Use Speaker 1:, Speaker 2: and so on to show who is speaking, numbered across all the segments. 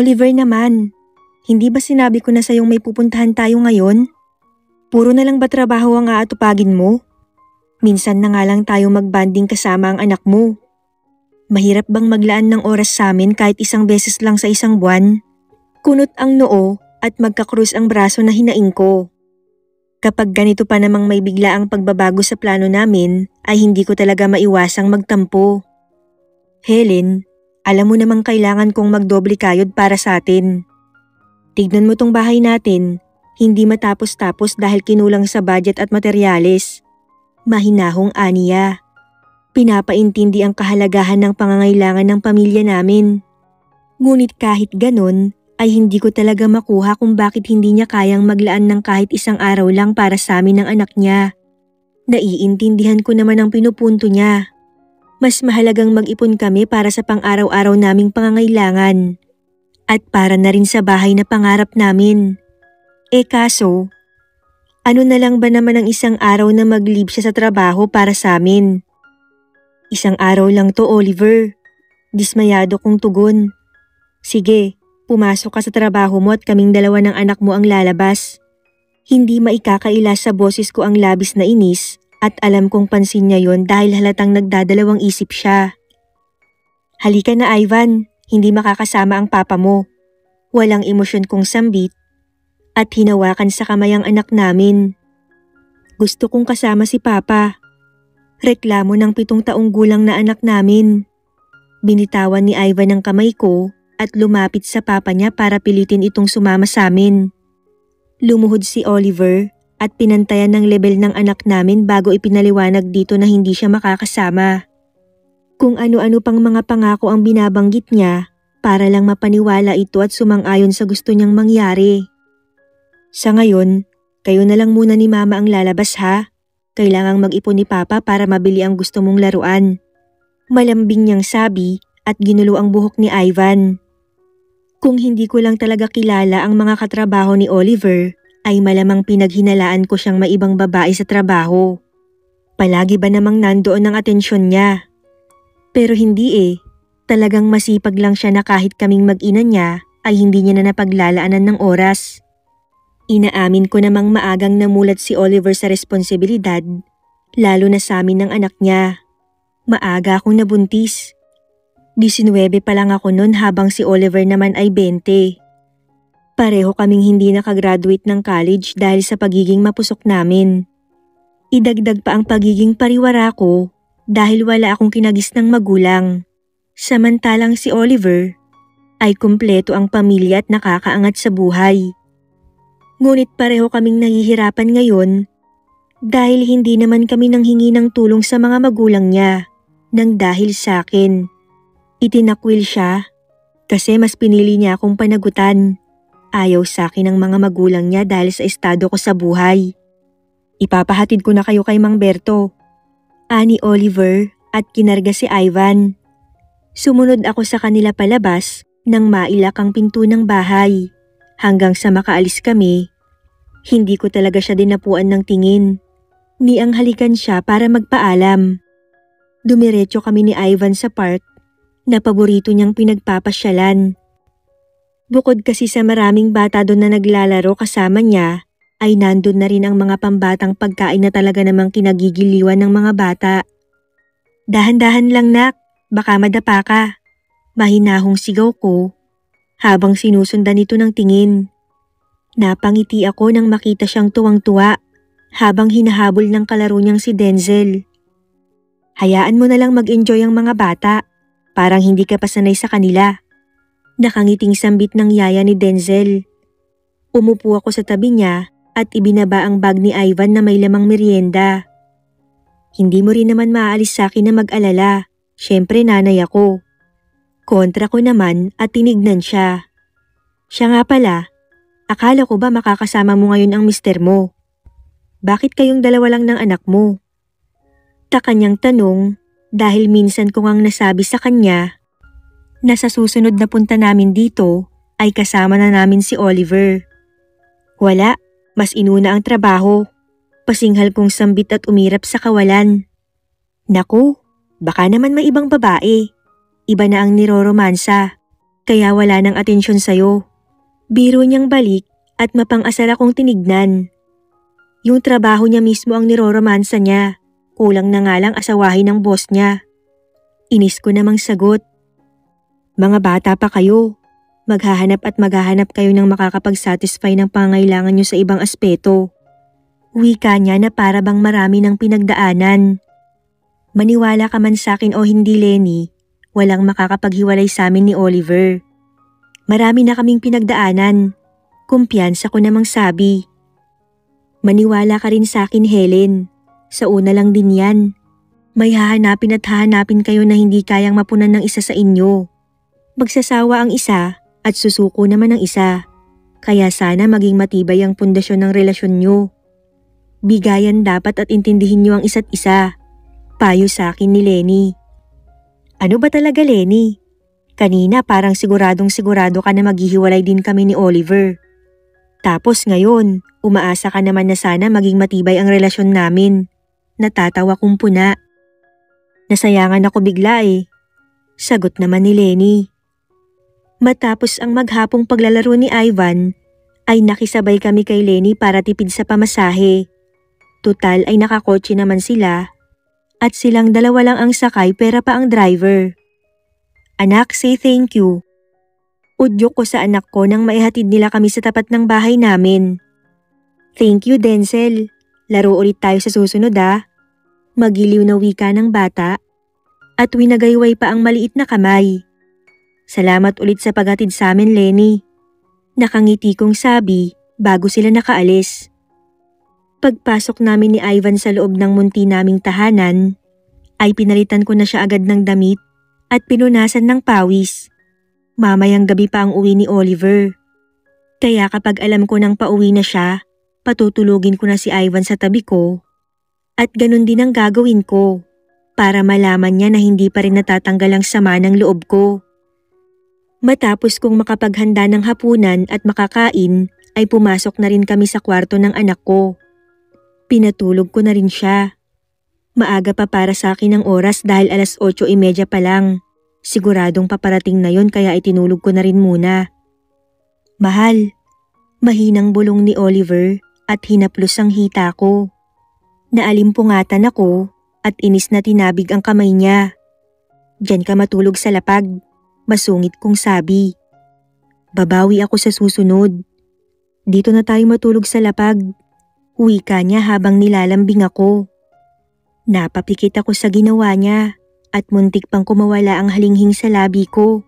Speaker 1: Oliver naman, hindi ba sinabi ko na sa'yong may pupuntahan tayo ngayon? Puro na lang ba trabaho ang aatupagin mo? Minsan na nga lang tayo magbanding kasama ang anak mo. Mahirap bang maglaan ng oras sa amin kahit isang beses lang sa isang buwan? Kunot ang noo at magkakrus ang braso na hinaing ko. Kapag ganito pa namang may bigla ang pagbabago sa plano namin, ay hindi ko talaga maiwasang magtampo. Helen, alam mo namang kailangan kong magdoble kayod para sa atin. Tignan mo tong bahay natin, hindi matapos-tapos dahil kinulang sa budget at materyales. Mahinahong aniya. Pinapaintindi ang kahalagahan ng pangangailangan ng pamilya namin. Ngunit kahit ganon, ay hindi ko talaga makuha kung bakit hindi niya kayang maglaan ng kahit isang araw lang para sa amin ng anak niya. Naiintindihan ko naman ang pinupunto niya. Mas mahalagang mag-ipon kami para sa pang-araw-araw naming pangangailangan. At para na rin sa bahay na pangarap namin. Kaso, ano na lang ba naman ang isang araw na mag-leave siya sa trabaho para sa amin? Isang araw lang to, Oliver. Dismayado kong tugon. Sige, pumasok ka sa trabaho mo at kaming dalawa ng anak mo ang lalabas. Hindi maikakaila sa boses ko ang labis na inis at alam kong pansin niya yon dahil halatang nagdadalawang isip siya. Halika na Ivan, hindi makakasama ang papa mo. Walang emosyon kong sambit at hinawakan sa kamay ang anak namin. Gusto kong kasama si papa. Reklamo ng 7 taong gulang na anak namin. Binitawan ni Ivan ang kamay ko at lumapit sa papa niya para pilitin itong sumama sa amin. Lumuhod si Oliver at pinantayan ng level ng anak namin bago ipinaliwanag dito na hindi siya makakasama. Kung ano-ano pang mga pangako ang binabanggit niya para lang mapaniwala ito at sumang-ayon sa gusto niyang mangyari. Sa ngayon, kayo na lang muna ni mama ang lalabas ha. Kailangang mag-ipon ni papa para mabili ang gusto mong laruan. Malambing niyang sabi at ginulo ang buhok ni Ivan. Kung hindi ko lang talaga kilala ang mga katrabaho ni Oliver, ay malamang pinaghinalaan ko siyang maibang babae sa trabaho. Palagi ba namang nandoon ang atensyon niya? Pero hindi Talagang masipag lang siya na kahit kaming mag-ina niya ay hindi niya na napaglalaanan ng oras. Inaamin ko namang maagang namulat si Oliver sa responsibilidad, lalo na sa amin ng anak niya. Maaga akong nabuntis. 19 pa lang ako noon habang si Oliver naman ay 20. Pareho kaming hindi nakagraduate ng college dahil sa pagiging mapusok namin. Idagdag pa ang pagiging pariwara ko dahil wala akong kinagis ng magulang. Samantalang si Oliver ay kumpleto ang pamilya at nakakaangat sa buhay. Ngunit pareho kaming nahihirapan ngayon dahil hindi naman kami nanghingi ng tulong sa mga magulang niya nang dahil sa akin. Itinakwil siya kasi mas pinili niya akong panagutan. Ayaw sa akin ng mga magulang niya dahil sa estado ko sa buhay. Ipapahatid ko na kayo kay Mang Berto, ani Oliver at kinarga si Ivan. Sumunod ako sa kanila palabas nang mailak ang pinto ng bahay. Hanggang sa makaalis kami, hindi ko talaga siya dinapuan ng tingin. Niang halikan siya para magpaalam. Dumiretso kami ni Ivan sa park na paborito niyang pinagpapasyalan. Bukod kasi sa maraming bata doon na naglalaro kasama niya, ay nandun na rin ang mga pambatang pagkain na talaga namang kinagigiliwan ng mga bata. Dahan-dahan lang nak, baka madapa ka. Mahinahong sigaw ko habang sinusundan ito ng tingin. Napangiti ako nang makita siyang tuwang-tuwa habang hinahabol ng kalaro niyang si Denzel. Hayaan mo na lang mag-enjoy ang mga bata, parang hindi ka pa sanay sa kanila. Nakangiting sambit ng yaya ni Denzel. Umupo ako sa tabi niya at ibinaba ang bag ni Ivan na may lamang merienda. Hindi mo rin naman maaalis sa akin na mag-alala, syempre nanay ako. Kontra ko naman at tinignan siya. Siya nga pala, akala ko ba makakasama mo ngayon ang mister mo? Bakit kayong dalawa lang ng anak mo? Ta kanyang tanong dahil minsan ko ngang nasabi sa kanya na sa susunod na punta namin dito ay kasama na namin si Oliver. Wala, mas inuna ang trabaho. Pasinghal kong sambit at umirap sa kawalan. Naku, baka naman may ibang babae. Iba na ang niroromansa. kaya wala nang atensyon sa'yo. Biro niyang balik at mapang-asar akong tinignan. Yung trabaho niya mismo ang niroromansa niya, kulang na nga lang asawahin ng boss niya. Inis ko namang sagot. Mga bata pa kayo. Maghahanap at maghahanap kayo ng makakapag-satisfy ng pangailangan niyo sa ibang aspeto. Wika niya na para bang marami ng pinagdaanan. Maniwala ka man sa akin o hindi, Lenny, walang makakapaghiwalay sa amin ni Oliver. Marami na kaming pinagdaanan. Kumpiyansa ko namang sabi. Maniwala ka rin sa akin, Helen. Sa una lang din yan. May hahanapin at hahanapin kayo na hindi kayang mapunan ng isa sa inyo. Magsasawa ang isa at susuko naman ang isa. Kaya sana maging matibay ang pundasyon ng relasyon nyo. Bigayan dapat at intindihin nyo ang isa't isa. Payo sa akin ni Lenny. Ano ba talaga, Lenny? Kanina parang siguradong sigurado ka na maghihiwalay din kami ni Oliver. Tapos ngayon, umaasa ka naman na sana maging matibay ang relasyon namin. Natatawa kong puna. Nasayangan ako bigla eh. Sagot naman ni Lenny. Matapos ang maghapong paglalaro ni Ivan, ay nakisabay kami kay Lenny para tipid sa pamasahe. Tutal ay nakakotse naman sila. At silang dalawa lang ang sakay pera pa ang driver. Anak, say thank you. Udyok ko sa anak ko nang maihatid nila kami sa tapat ng bahay namin. Thank you, Denzel. Laro ulit tayo sa susunod ah. Magiliw na wika ng bata. At winagayway pa ang maliit na kamay. Salamat ulit sa paghatid sa amin, Lenny. Nakangiti kong sabi bago sila nakaalis. Pagpasok namin ni Ivan sa loob ng munti naming tahanan, ay pinalitan ko na siya agad ng damit at pinunasan ng pawis. Mamayang gabi pa ang uwi ni Oliver. Kaya kapag alam ko nang pauwi na siya, patutulugin ko na si Ivan sa tabi ko. At ganun din ang gagawin ko para malaman niya na hindi pa rin natatanggal ang sama ng loob ko. Matapos kong makapaghanda ng hapunan at makakain, ay pumasok na rin kami sa kwarto ng anak ko. Pinatulog ko na rin siya. Maaga pa para sa akin ang oras dahil 8:30 pa lang. Siguradong paparating na yon kaya itinulog ko na rin muna. Mahal, mahinang bulong ni Oliver at hinaplos ang hita ko. Naalimpungatan ako at inis na tinabig ang kamay niya. Diyan ka matulog sa lapag, masungit kong sabi. Babawi ako sa susunod. Dito na tayo matulog sa lapag. Wika niya habang nilalambing ako. Napapikit ako sa ginawa niya at muntik pang kumawala ang halinghing sa labi ko.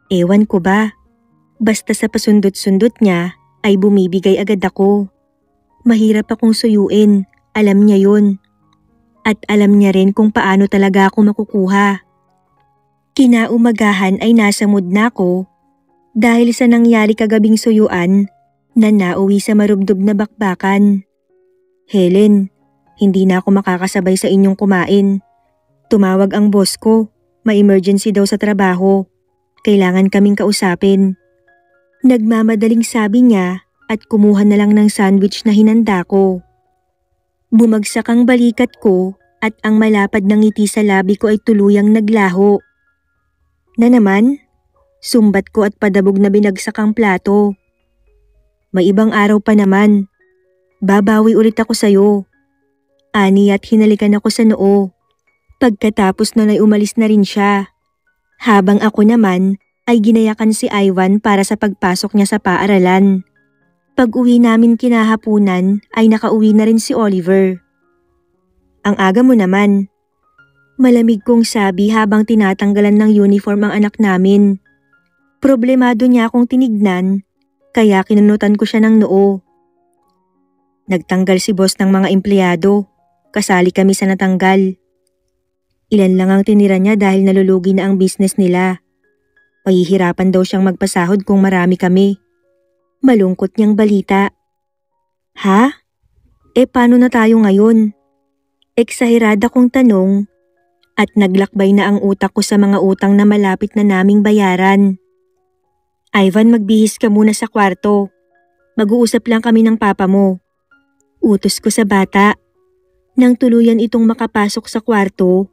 Speaker 1: Ewan ko ba, basta sa pasundot-sundot niya ay bumibigay agad ako. Mahirap akong suyuin, alam niya yun. At alam niya rin kung paano talaga ako makukuha. Kinaumagahan ay nasa mood na ako dahil sa nangyari kagabing suyuan na nauwi sa marubdob na bakbakan. Helen, hindi na ako makakasabay sa inyong kumain. Tumawag ang boss ko, may emergency daw sa trabaho. Kailangan kaming kausapin. Nagmamadaling sabi niya at kumuha na lang ng sandwich na hinanda ko. Bumagsak ang balikat ko at ang malapad ng ngiti sa labi ko ay tuluyang naglaho. Na naman, sumbat ko at padabog na binagsak ang plato. May ibang araw pa naman. Babawi ulit ako sa'yo. Ani at hinalikan ako sa noo. Pagkatapos nun ay umalis na rin siya. Habang ako naman ay ginayakan si Ivan para sa pagpasok niya sa paaralan. Pag-uwi namin kinahapunan ay nakauwi na rin si Oliver. Ang aga mo naman. Malamig kong sabi habang tinatanggalan ng uniform ang anak namin. Problemado niya akong tinignan. Kaya kinunutan ko siya ng noo. Nagtanggal si boss ng mga empleyado. Kasali kami sa natanggal. Ilan lang ang tinira niya dahil nalulugi na ang business nila. Pahihirapan daw siyang magpasahod kung marami kami. Malungkot niyang balita. Ha? Paano na tayo ngayon? Eksahirada kong tanong at naglakbay na ang utak ko sa mga utang na malapit na naming bayaran. Ivan, magbihis ka muna sa kwarto. Mag-uusap lang kami ng papa mo. Utos ko sa bata. Nang tuluyan itong makapasok sa kwarto,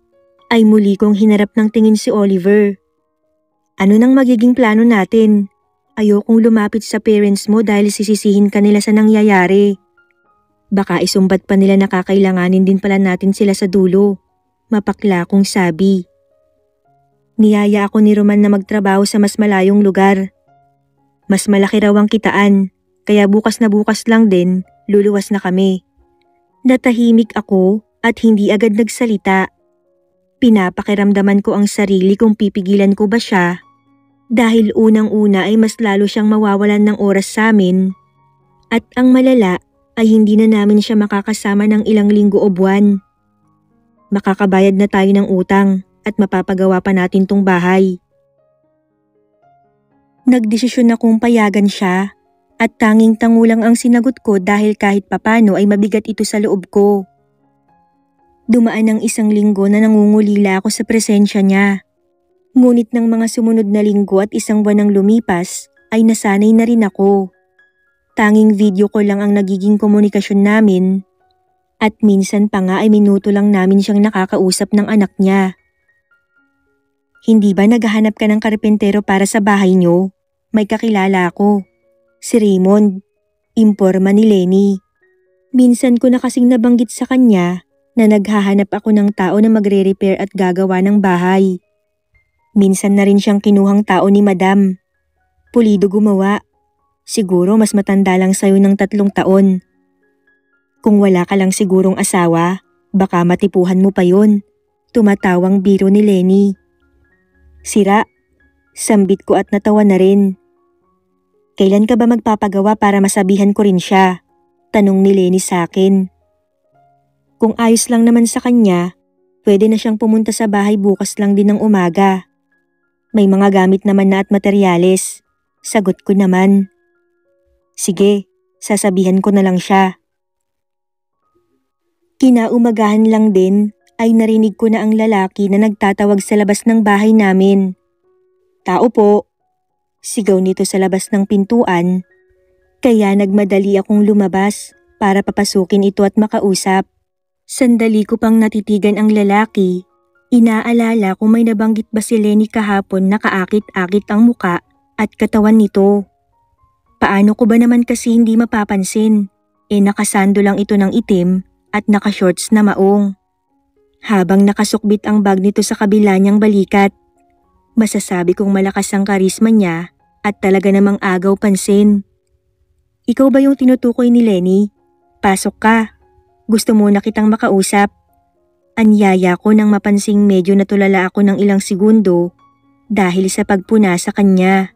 Speaker 1: ay muli kong hinarap ng tingin si Oliver. Ano nang magiging plano natin? Ayokong lumapit sa parents mo dahil sisisihin ka nila sa nangyayari. Baka isumbat pa nila na kakailanganin din pala natin sila sa dulo. Mapakla kong sabi. Niyaya ako ni Roman na magtrabaho sa mas malayong lugar. Mas malaki raw ang kitaan, kaya bukas na bukas lang din, luluwas na kami. Natahimik ako at hindi agad nagsalita. Pinapakiramdaman ko ang sarili kung pipigilan ko ba siya. Dahil unang-una ay mas lalo siyang mawawalan ng oras sa amin. At ang malala ay hindi na namin siya makakasama ng ilang linggo o buwan. Makakabayad na tayo ng utang at mapapagawa pa natin tong bahay. Nagdesisyon akong payagan siya at tanging tangulang ang sinagot ko dahil kahit papano ay mabigat ito sa loob ko. Dumaan ang 1 linggo na nangungulila ako sa presensya niya. Ngunit ng mga sumunod na linggo at 1 buwan ang lumipas ay nasanay na rin ako. Tanging video ko lang ang nagiging komunikasyon namin at minsan pa nga ay minuto lang namin siyang nakakausap ng anak niya. Hindi ba naghahanap ka ng karpentero para sa bahay niyo? May kakilala ako. Si Raymond, imporma ni Lenny. Minsan ko na kasing nabanggit sa kanya na naghahanap ako ng tao na magre-repair at gagawa ng bahay. Minsan na rin siyang kinuhang tao ni Madam. Pulido gumawa. Siguro mas matanda lang sa'yo ng 3 taon. Kung wala ka lang sigurong asawa, baka matipuhan mo pa yun. Tumatawang biro ni Lenny. Sira. Sambit ko at natawa na rin. Kailan ka ba magpapagawa para masabihan ko rin siya? Tanong ni Lenny sa akin. Kung ayos lang naman sa kanya, pwede na siyang pumunta sa bahay bukas lang din ng umaga. May mga gamit naman na at materyales. Sagot ko naman. Sige, sasabihan ko na lang siya. Kinaumagahan lang din ay narinig ko na ang lalaki na nagtatawag sa labas ng bahay namin. Tao po. Sigaw nito sa labas ng pintuan. Kaya nagmadali akong lumabas para papasukin ito at makausap. Sandali ko pang natitigan ang lalaki. Inaalala kung may nabanggit ba si Lenny kahapon na kaakit-akit ang muka at katawan nito. Paano ko ba naman kasi hindi mapapansin? Nakasando lang ito ng itim at nakashorts na maong. Habang nakasukbit ang bag nito sa kabila niyang balikat, masasabi kong malakas ang karisma niya at talaga namang agaw pansin. Ikaw ba yung tinutukoy ni Lenny? Pasok ka. Gusto mo na kitang makausap. Anyaya ko nang mapansing medyo natulala ako ng ilang segundo dahil sa pagpuna sa kanya.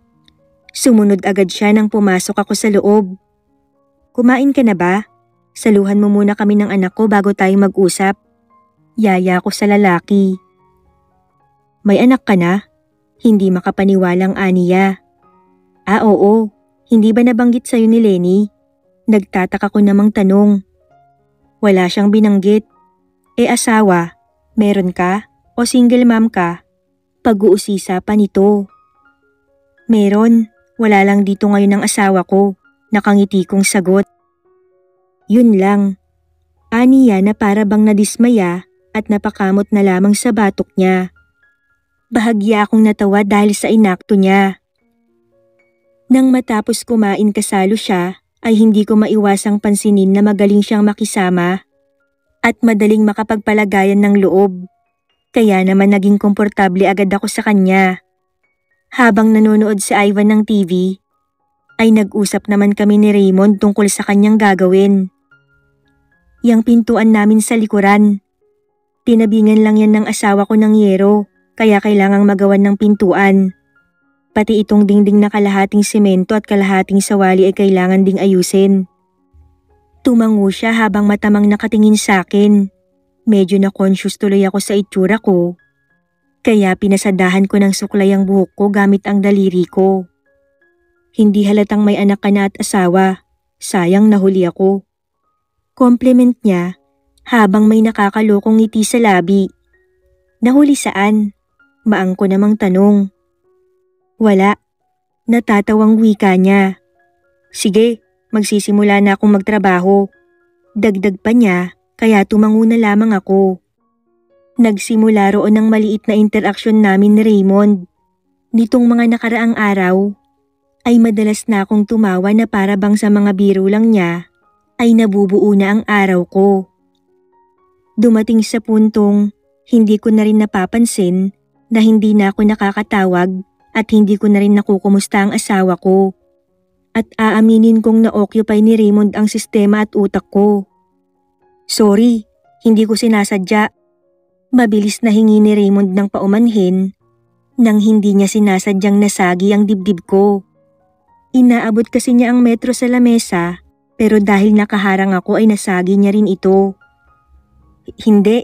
Speaker 1: Sumunod agad siya nang pumasok ako sa loob. Kumain ka na ba? Saluhan mo muna kami ng anak ko bago tayo mag-usap. Yaya ko sa lalaki. May anak ka na? Hindi makapaniwalang aniya. Oo. Hindi ba nabanggit sa'yo ni Lenny? Nagtataka ko namang tanong. Wala siyang binanggit. Asawa, meron ka o single mom ka? Pag-uusisa pa nito. Meron, wala lang dito ngayon ang asawa ko. Nakangiti kong sagot. Yun lang. Aniya na para bang nadismaya at napakamot na lamang sa batok niya. Bahagya akong natawa dahil sa inakto niya. Nang matapos kumain kasalo siya, ay hindi ko maiwasang pansinin na magaling siyang makisama at madaling makapagpalagayan ng loob. Kaya naman naging komportable agad ako sa kanya. Habang nanonood si Ivan ng TV, ay nag-usap naman kami ni Raymond tungkol sa kanyang gagawin. Yang pintuan namin sa likuran. Tinabingan lang yan ng asawa ko ng yero, kaya kailangang magawan ng pintuan. Pati itong dingding na kalahating semento at kalahating sawali ay kailangan ding ayusin. Tumango siya habang matamang nakatingin sa akin. Medyo na-conscious tuloy ako sa itsura ko. Kaya pinasadahan ko ng suklay ang buhok ko gamit ang daliri ko. Hindi halatang may anak ka na at asawa. Sayang nahuli ako. Compliment niya habang may nakakalokong ngiti sa labi. Nahuli saan? Maang ko namang tanong. Wala. Natatawang wika niya. Sige. Magsisimula na akong magtrabaho. Dagdag pa niya, kaya tumango na lamang ako. Nagsimula roon ang maliit na interaksyon namin ni Raymond. Nitong mga nakaraang araw, ay madalas na akong tumawa na para bang sa mga biro lang niya ay nabubuo na ang araw ko. Dumating sa puntong hindi ko na rin napapansin na hindi na ako nakakatawag at hindi ko na rin nakukumusta ang asawa ko. At aaminin kong na-occupy ni Raymond ang sistema at utak ko. Sorry, hindi ko sinasadya. Mabilis na hingi ni Raymond ng paumanhin nang hindi niya sinasadyang nasagi ang dibdib ko. Inaabot kasi niya ang metro sa lamesa pero dahil nakaharang ako ay nasagi niya rin ito. Hindi,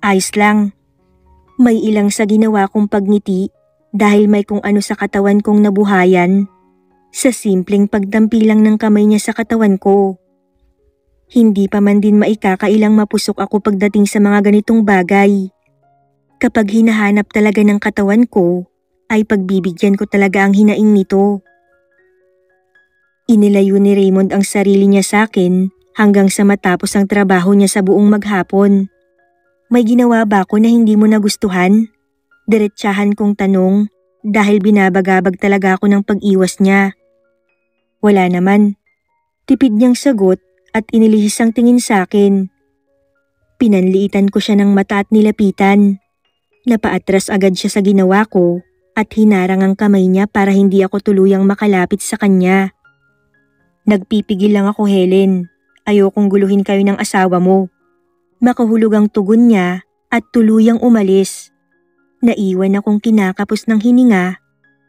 Speaker 1: ayos lang. May ilang sa ginawa kong pagngiti dahil may kung ano sa katawan kong nabuhayan sa simpleng pagdampi lang ng kamay niya sa katawan ko. Hindi pa man din maikakailang mapusok ako pagdating sa mga ganitong bagay. Kapag hinahanap talaga ng katawan ko, ay pagbibigyan ko talaga ang hinaing nito. Inilayo ni Raymond ang sarili niya sa akin hanggang sa matapos ang trabaho niya sa buong maghapon. May ginawa ba ako na hindi mo nagustuhan? Diretsahan kong tanong dahil binabagabag talaga ako ng pag-iwas niya. Wala naman. Tipid niyang sagot at inilihis ang tingin sa akin. Pinanliitan ko siya ng mata at nilapitan. Napaatras agad siya sa ginawa ko at hinarang ang kamay niya para hindi ako tuluyang makalapit sa kanya. Nagpipigil lang ako, Helen. Ayokong guluhin kayo ng asawa mo. Makahulog ang tugon niya at tuluyang umalis. Naiwan akong kinakapos ng hininga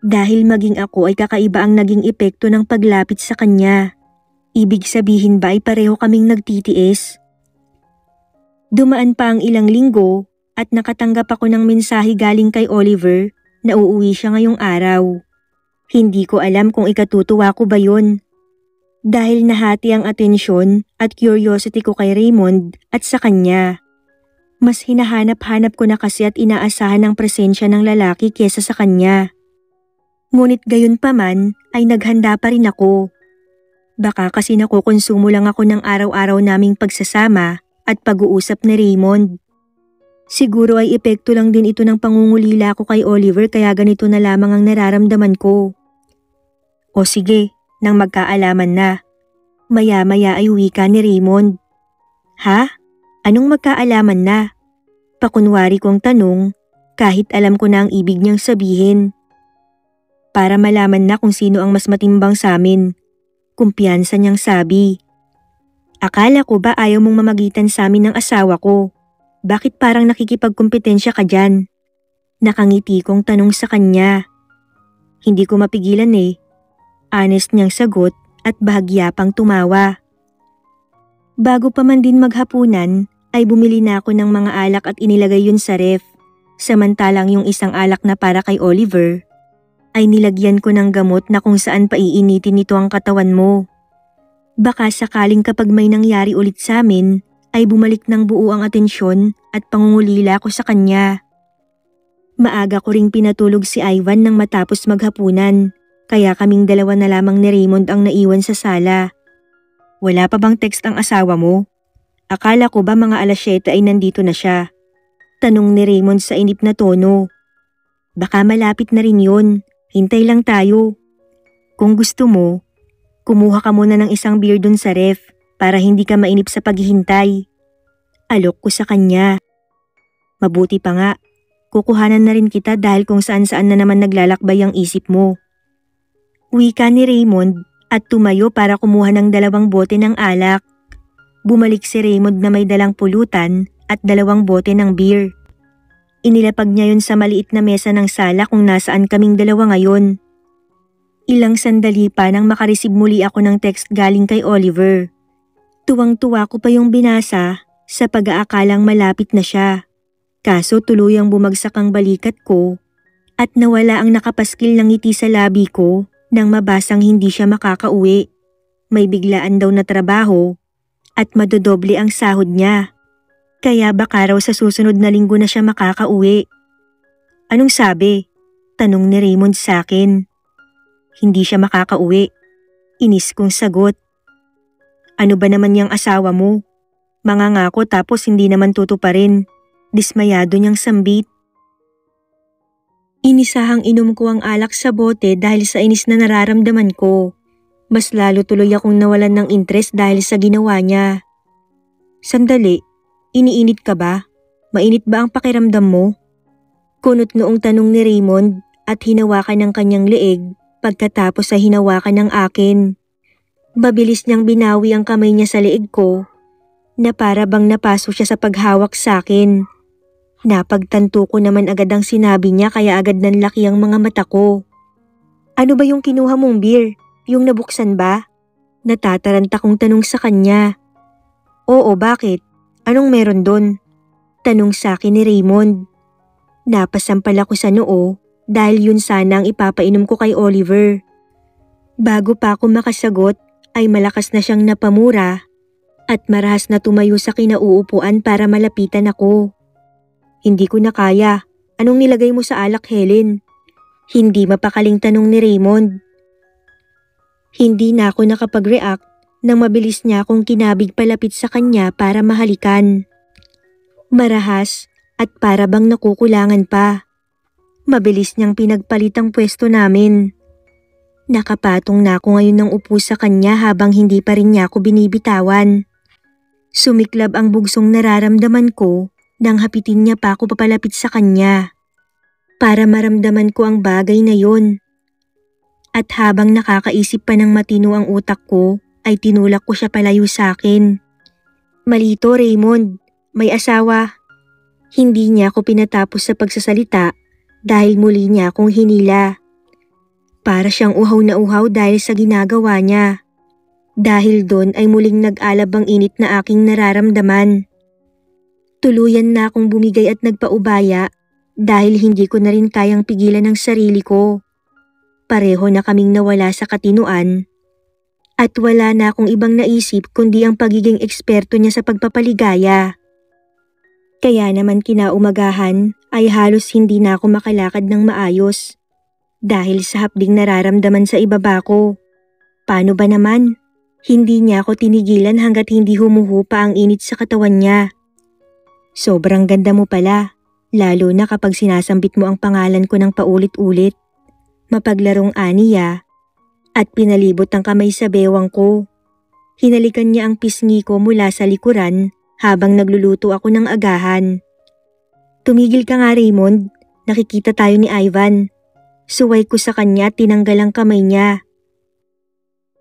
Speaker 1: dahil maging ako ay kakaiba ang naging epekto ng paglapit sa kanya. Ibig sabihin ba ay pareho kaming nagtitiis? Dumaan pa ang ilang linggo at nakatanggap ako ng mensahe galing kay Oliver na uuwi siya ngayong araw. Hindi ko alam kung ikatutuwa ko ba yun. Dahil nahati ang atensyon at curiosity ko kay Raymond at sa kanya. Mas hinahanap-hanap ko na kasi at inaasahan ang presensya ng lalaki kesa sa kanya. Ngunit gayon pa man ay naghanda pa rin ako. Baka kasi nakukonsumo lang ako ng araw-araw naming pagsasama at pag-uusap ni Raymond. Siguro ay epekto lang din ito ng pangungulila ko kay Oliver kaya ganito na lamang ang nararamdaman ko. O sige, nang magkaalaman na. Maya-maya ay wika ni Raymond. Ha? Anong magkaalaman na? Pakunwari kong tanong kahit alam ko na ang ibig niyang sabihin. Para malaman na kung sino ang mas matimbang sa amin. Kumpiyansa niyang sabi. Akala ko ba ayaw mong mamagitan sa amin ng asawa ko? Bakit parang nakikipagkumpetensya ka dyan? Nakangiti kong tanong sa kanya. Hindi ko mapigilan eh. Honest niyang sagot at bahagya pang tumawa. Bago pa man din maghapunan ay bumili na ako ng mga alak at inilagay yun sa ref. Samantalang yung isang alak na para kay Oliver ay nilagyan ko ng gamot na kung saan paiinitin nito ang katawan mo. Baka sakaling kapag may nangyari ulit sa amin ay bumalik ng buo ang atensyon at pangungulila ko sa kanya. Maaga ko ring pinatulog si Ivan nang matapos maghapunan. Kaya kaming dalawa na lamang ni Raymond ang naiwan sa sala. Wala pa bang text ang asawa mo? Akala ko ba mga 7:00 ay nandito na siya? Tanong ni Raymond sa inip na tono. Baka malapit na rin yun. Hintay lang tayo. Kung gusto mo, kumuha ka muna ng isang beer dun sa ref para hindi ka mainip sa paghihintay. Alok ko sa kanya. Mabuti pa nga. Kukuhanan na rin kita dahil kung saan-saan na naman naglalakbay ang isip mo. Wika ni Raymond at tumayo para kumuha ng 2 bote ng alak. Bumalik si Raymond na may dalang pulutan at 2 bote ng beer. Inilapag niya yun sa maliit na mesa ng sala kung nasaan kaming dalawa ngayon. Ilang sandali pa nang makareceive muli ako ng text galing kay Oliver. Tuwang-tuwa ko pa yung binasa sa pag-aakalang malapit na siya. Kaso tuluyang bumagsak ang balikat ko at nawala ang nakapaskil ng ngiti sa labi ko nang mabasang hindi siya makakauwi. May biglaan daw na trabaho at madodoble ang sahod niya. Kaya baka raw sa susunod na linggo na siya makakauwi. Anong sabi? Tanong ni Raymond sa akin. Hindi siya makakauwi. Inis kong sagot. Ano ba naman yung asawa mo? Mangangako tapos hindi naman tutuparin. Dismayado niyang sambit. Inisahang inom ko ang alak sa bote dahil sa inis na nararamdaman ko. Mas lalo tuloy akong nawalan ng interest dahil sa ginawa niya. Sandali, iniinit ka ba? Mainit ba ang pakiramdam mo? Kunot noong tanong ni Raymond at hinawakan ng kanyang leeg pagkatapos ay hinawakan ng akin. Mabilis niyang binawi ang kamay niya sa leeg ko na para bang napaso siya sa paghawak sa akin. Napagtanto ko naman agad ang sinabi niya kaya agad nanlaki ang mga mata ko. Ano ba yung kinuha mong beer? Yung nabuksan ba? Natataranta kong tanong sa kanya. Oo, bakit? Anong meron doon? Tanong sa akin ni Raymond. Napasampal ako sa noo dahil yun sana ang ipapainom ko kay Oliver. Bago pa ako makasagot ay malakas na siyang napamura at marahas na tumayo sa kinauupuan para malapitan ako. Hindi ko na kaya. Anong nilagay mo sa alak, Helen? Hindi mapakaling tanong ni Raymond. Hindi na ako nakapag-react nang mabilis niya akong kinabig palapit sa kanya para mahalikan. Marahas at para bang nakukulangan pa. Mabilis niyang pinagpalit ang pwesto namin. Nakapatong na ako ngayon ng upo sa kanya habang hindi pa rin niya ako binibitawan. Sumiklab ang bugsong nararamdaman ko nang hapitin niya pa ako papalapit sa kanya. Para maramdaman ko ang bagay na yon. At habang nakakaisip pa ng matino ang utak ko, ay tinulak ko siya palayo sa akin. Malito, Raymond. May asawa. Hindi niya ako pinatapos sa pagsasalita dahil muli niya akong hinila. Para siyang uhaw na uhaw dahil sa ginagawa niya. Dahil doon ay muling nag-alab ang init na aking nararamdaman. Tuluyan na akong bumigay at nagpaubaya dahil hindi ko na rin kayang pigilan ang sarili ko. Pareho na kaming nawala sa katinuan at wala na akong ibang naisip kundi ang pagiging eksperto niya sa pagpapaligaya. Kaya naman kinaumagahan ay halos hindi na ako makalakad ng maayos dahil sa hapding nararamdaman sa ibaba ko. Paano ba naman? Hindi niya ako tinigilan hanggat hindi humuhupa ang init sa katawan niya. Sobrang ganda mo pala, lalo na kapag sinasambit mo ang pangalan ko ng paulit-ulit. Mapaglarong aniya at pinalibot ang kamay sa bewang ko. Hinalikan niya ang pisngi ko mula sa likuran habang nagluluto ako ng agahan. Tumigil ka nga, Raymond, nakikita tayo ni Ivan. Suway ko sa kanya at tinanggal ang kamay niya.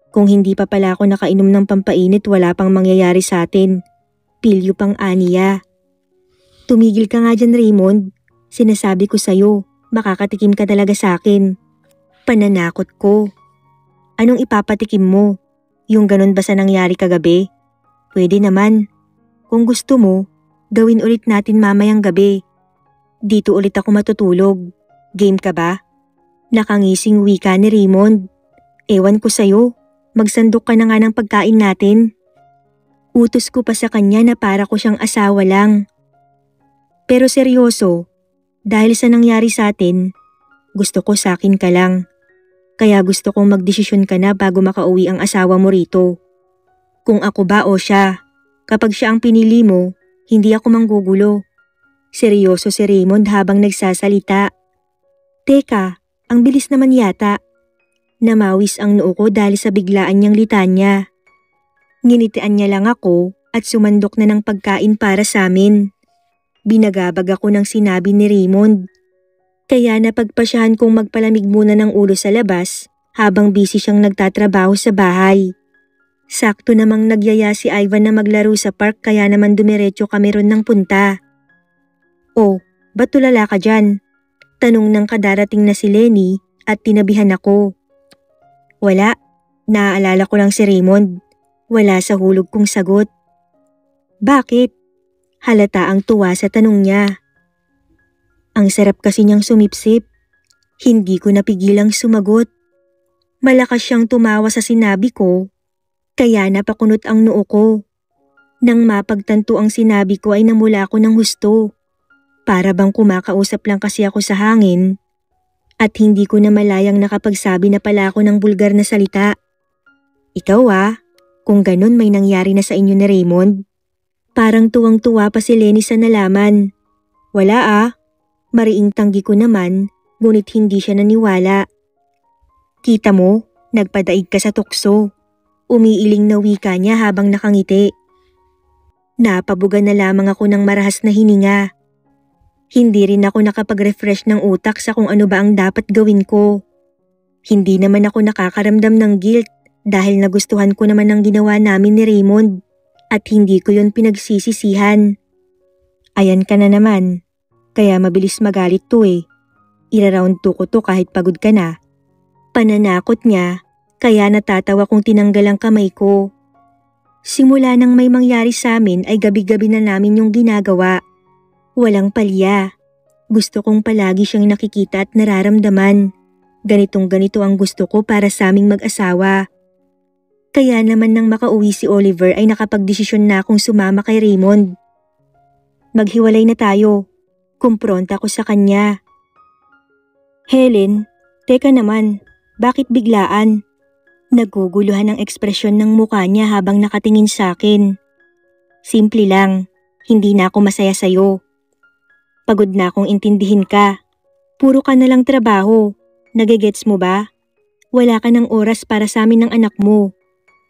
Speaker 1: Kung hindi pa pala ako nakainom ng pampainit wala pang mangyayari sa atin. Pilyo pang aniya. Tumigil ka nga dyan, Raymond. Sinasabi ko sa'yo, makakatikim ka talaga sa akin. Pananakot ko. Anong ipapatikim mo? Yung ganun ba sa nangyari kagabi? Pwede naman. Kung gusto mo, gawin ulit natin mamayang gabi. Dito ulit ako matutulog. Game ka ba? Nakangising wika ni Raymond. Ewan ko sa'yo, magsandok ka na nga ng pagkain natin. Utos ko pa sa kanya na para ko siyang asawa lang. Pero seryoso, dahil sa nangyari sa atin, gusto ko sa akin ka lang. Kaya gusto kong magdesisyon ka na bago makauwi ang asawa mo rito. Kung ako ba o siya, kapag siya ang pinili mo, hindi ako manggugulo. Seryoso si Raymond habang nagsasalita. Teka, ang bilis naman yata. Namawis ang noo ko dahil sa biglaan niyang litanya. Nginitian niya lang ako at sumandok na ng pagkain para sa amin. Binagabag ako ng sinabi ni Raymond. Kaya napagpasyahan kong magpalamig muna ng ulo sa labas habang busy siyang nagtatrabaho sa bahay. Sakto namang nagyaya si Ivan na maglaro sa park kaya naman dumiretso kami ron ng punta. Oh, ba't tulala ka dyan? Tanong ng kadarating na si Lenny at tinabihan ako. Wala, naaalala ko lang si Raymond. Wala sa hulog kong sagot. Bakit? Halata ang tuwa sa tanong niya. Ang sarap kasi niyang sumipsip. Hindi ko napigilang sumagot. Malakas siyang tumawa sa sinabi ko, kaya napakunot ang noo ko. Nang mapagtanto ang sinabi ko ay namula ako ng husto. Para bang kumakausap lang kasi ako sa hangin. At hindi ko na malayang nakapagsabi na pala ako ng bulgar na salita. Ikaw kung ganun may nangyari na sa inyo ni Raymond. Parang tuwang-tuwa pa si Lenny sa nalaman. Wala mariing tanggi ko naman ngunit hindi siya naniwala. Kita mo, nagpadaig ka sa tukso. Umiiling na wika niya habang nakangiti. Napabuga na lamang ako ng marahas na hininga. Hindi rin ako nakapag-refresh ng utak sa kung ano ba ang dapat gawin ko. Hindi naman ako nakakaramdam ng guilt dahil nagustuhan ko naman ang ginawa namin ni Raymond at hindi ko yun pinagsisisihan. Ayan ka na naman, kaya mabilis magalit to eh. Ira-round 2 ko to kahit pagod ka na. Pananakot niya, kaya natatawa kung tinanggal ang kamay ko. Simula nang may mangyari sa amin ay gabi-gabi na namin yung ginagawa. Walang palya. Gusto kong palagi siyang nakikita at nararamdaman. Ganitong-ganito ang gusto ko para sa aming mag-asawa. Kaya naman nang makauwi si Oliver ay nakapagdesisyon na akong sumama kay Raymond. Maghiwalay na tayo. Kumpronta ko sa kanya. Helen, teka naman, bakit biglaan? Naguguluhan ang ekspresyon ng mukha niya habang nakatingin sa akin. Simple lang, hindi na ako masaya sa'yo. Pagod na akong intindihin ka. Puro ka na lang trabaho. Nagegets mo ba? Wala ka ng oras para sa amin ng anak mo.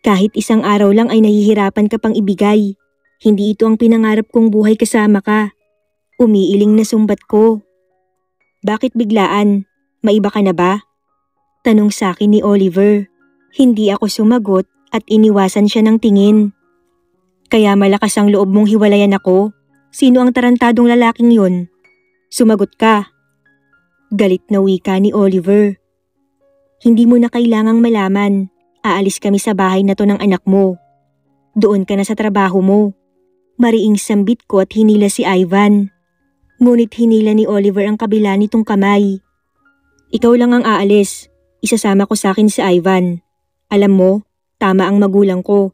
Speaker 1: Kahit isang araw lang ay nahihirapan ka pang ibigay. Hindi ito ang pinangarap kong buhay kasama ka. Umiiling na sumbat ko. Bakit biglaan? Maiba ka na ba? Tanong sa akin ni Oliver. Hindi ako sumagot at iniwasan siya ng tingin. Kaya malakas ang loob mong hiwalayan ako? Sino ang tarantadong lalaking yun? Sumagot ka. Galit na wika ni Oliver. Hindi mo na kailangang malaman. Aalis kami sa bahay na to ng anak mo. Doon ka na sa trabaho mo. Mariing sambit ko at hinila si Ivan. Ngunit hinila ni Oliver ang kabila nitong kamay. Ikaw lang ang aalis. Isasama ko sa akin si Ivan. Alam mo, tama ang magulang ko.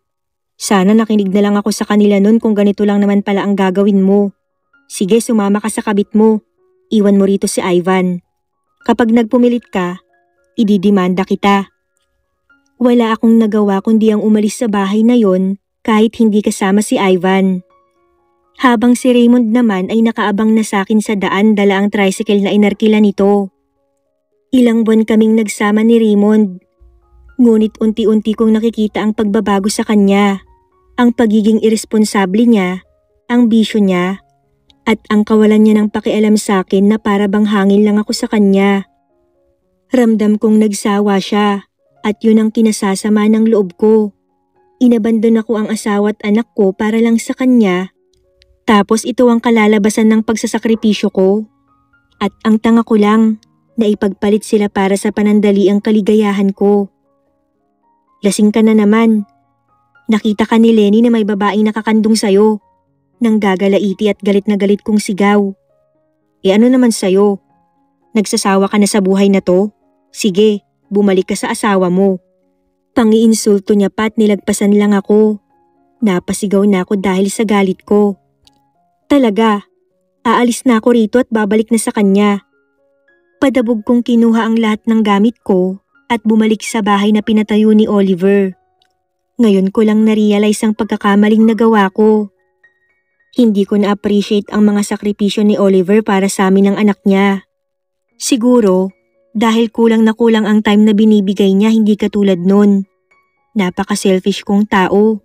Speaker 1: Sana nakinig na lang ako sa kanila nun kung ganito lang naman pala ang gagawin mo. Sige, sumama ka sa kabit mo. Iwan mo rito si Ivan. Kapag nagpumilit ka, ididimanda kita. Wala akong nagawa kundi ang umalis sa bahay na yon kahit hindi kasama si Ivan. Habang si Raymond naman ay nakaabang na sa akin sa daan dala ang tricycle na inarkila nito. Ilang buwan kaming nagsama ni Raymond. Ngunit unti-unti kong nakikita ang pagbabago sa kanya, ang pagiging iresponsable niya, ang bisyo niya, at ang kawalan niya ng pakialam sa akin na para bang hangin lang ako sa kanya. Ramdam kong nagsawa siya. At yun ang kinasasama ng loob ko. Inabandon ako ang asawa at anak ko para lang sa kanya. Tapos ito ang kalalabasan ng pagsasakripisyo ko. At ang tanga ko lang na ipagpalit sila para sa panandaliang kaligayahan ko. Lasing ka na naman. Nakita ka ni Lenny na may babaeng nakakandong sayo. Nang gagalaiti at galit na galit kong sigaw. E ano naman sayo? Nagsasawa ka na sa buhay na to? Sige. Bumalik ka sa asawa mo. Pangiinsulto niya pa at nilagpasan lang ako. Napasigaw na ako dahil sa galit ko. Talaga, aalis na ako rito at babalik na sa kanya. Padabog kong kinuha ang lahat ng gamit ko at bumalik sa bahay na pinatayo ni Oliver. Ngayon ko lang na-realize ang pagkakamaling nagawa ko. Hindi ko na-appreciate ang mga sakripisyo ni Oliver para sa amin ng anak niya. Siguro, dahil kulang na kulang ang time na binibigay niya hindi katulad nun. Napaka-selfish kong tao.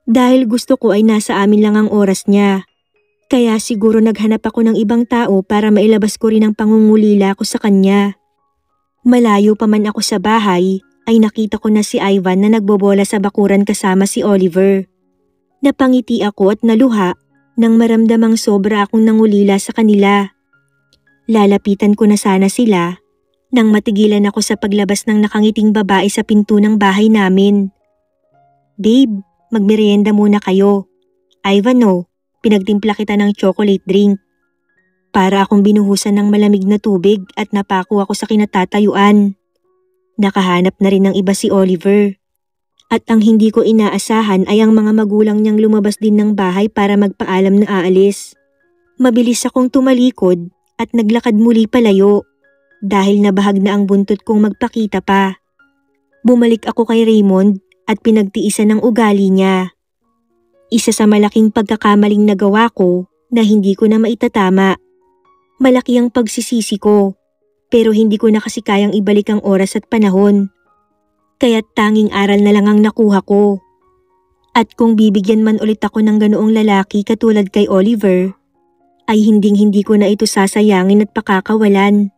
Speaker 1: Dahil gusto ko ay nasa amin lang ang oras niya. Kaya siguro naghanap ako ng ibang tao para mailabas ko rin ang pangungulila ko sa kanya. Malayo pa man ako sa bahay, ay nakita ko na si Ivan na nagbobola sa bakuran kasama si Oliver. Napangiti ako at naluha nang maramdamang sobra akong nangulila sa kanila. Lalapitan ko na sana sila nang matigilan ako sa paglabas ng nakangiting babae sa pinto ng bahay namin. Babe, magmerienda muna kayo. Ivan pinagtimpla kita ng chocolate drink. Para akong binuhusan ng malamig na tubig at napako ako sa kinatatayuan. Nakahanap na rin ng iba si Oliver. At ang hindi ko inaasahan ay ang mga magulang niyang lumabas din ng bahay para magpaalam na aalis. Mabilis akong tumalikod at naglakad muli palayo. Dahil nabahag na ang buntot kong magpakita pa. Bumalik ako kay Raymond at pinagtiisan ng ugali niya. Isa sa malaking pagkakamaling nagawa ko na hindi ko na maitatama. Malaki ang pagsisisi ko. Pero hindi ko na kasi kayang ibalik ang oras at panahon. Kaya't tanging aral na lang ang nakuha ko. At kung bibigyan man ulit ako ng ganoong lalaki katulad kay Oliver, ay hinding-hindi ko na ito sasayangin at pakakawalan.